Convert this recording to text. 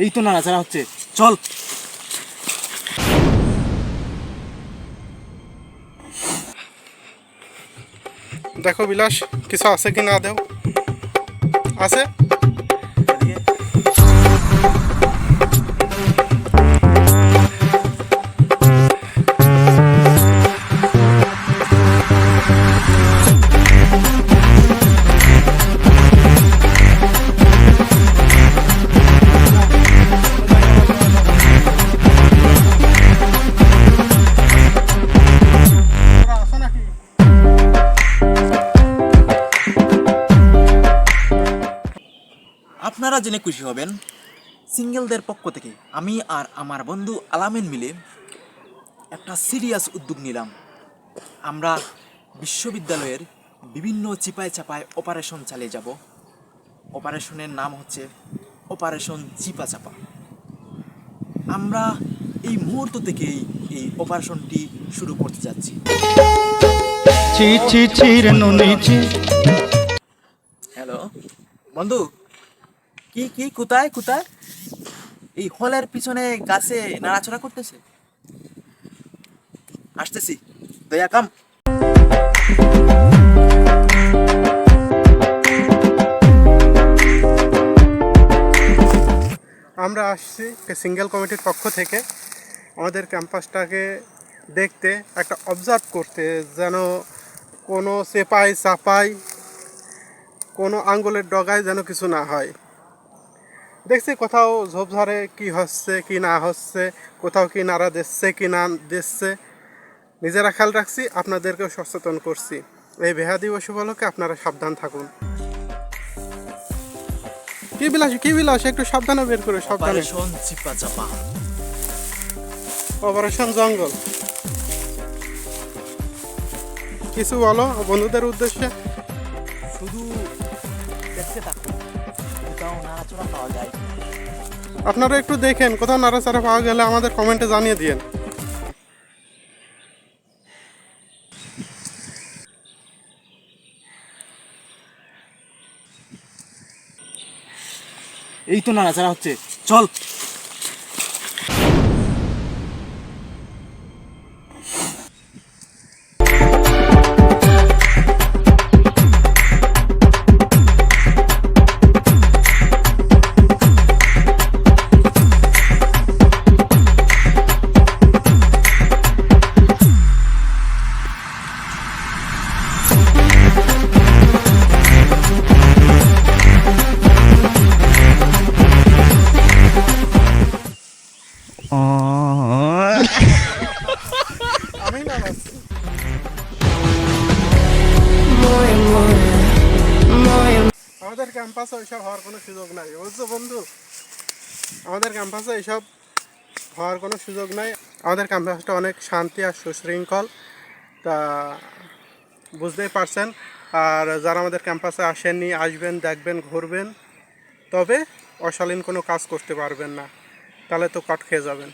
এই তো নাড়াচাড়া হচ্ছে, চল। দেখো বিলাস, কিছু আছে কি না দেও, আছে? আপনারা জেনে খুশি হবেন, সিঙ্গেলদের পক্ষ থেকে আমি আর আমার বন্ধু আলামিন মিলে একটা সিরিয়াস উদ্যোগ নিলাম। আমরা বিশ্ববিদ্যালয়ের বিভিন্ন চিপায় চাপায় অপারেশন চালিয়ে যাব। অপারেশনের নাম হচ্ছে অপারেশন চিপা চাপা। আমরা এই মুহূর্ত থেকেই এই অপারেশনটি শুরু করতে যাচ্ছি। হ্যালো বন্ধু, কি কি কোথায় কোথায়? এই হলের পিছনে গাছে নাড়াচড়া করতেছে। আসতেছি, দয়া কাম। আমরা আসছি সিঙ্গেল কমিটির পক্ষ থেকে আমাদের ক্যাম্পাসটাকে দেখতে, একটা অবজার্ভ করতে, যেন কোনো চেপাই চাপাই, কোনো আঙ্গুলের ডগায় যেন কিছু না হয়। দেখছি কোথাও ঝোপঝাড়ে কি হচ্ছে কি না হচ্ছে, কোথাও কি নাড়া দিচ্ছে কি না দিচ্ছে, নিজেরা খেয়াল রাখছি, আপনাদেরকেও সচেতন করছি। এই বেহা দিবস উপলক্ষে আপনারা সাবধান থাকুন। কি বিলাস, একটু সাবধানে বের করে, সাবধানে। অপারেশন চিপা চাপা, অপারেশন জঙ্গল। কিছু বলো বন্ধুদের উদ্দেশ্যে। শুধু দেখতে থাকুন, কোথাও নাড়াচড়া পাওয়া যায়। আপনারা একটু দেখেন, কোথাও নাড়াচাড়া পাওয়া গেলে আমাদের কমেন্টে জানিয়ে দিন। এই তো নাড়াচাড়া হচ্ছে, চল। আমি নাড়াচ্ছি। আমাদের ক্যাম্পাসে ওইসব হওয়ার কোনো সুযোগ নাই, বুঝছো বন্ধু? আমাদের ক্যাম্পাসে এইসব হওয়ার কোনো সুযোগ নাই। আমাদের ক্যাম্পাসটা অনেক শান্তি আর সুশৃঙ্খল, তা বুঝতেই পারছেন। আর যারা আমাদের ক্যাম্পাসে আসেননি, আসবেন, দেখবেন, ঘুরবেন, তবে অশালীন কোনো কাজ করতে পারবেন না, তাহলে তো কট খেয়ে যাবেন।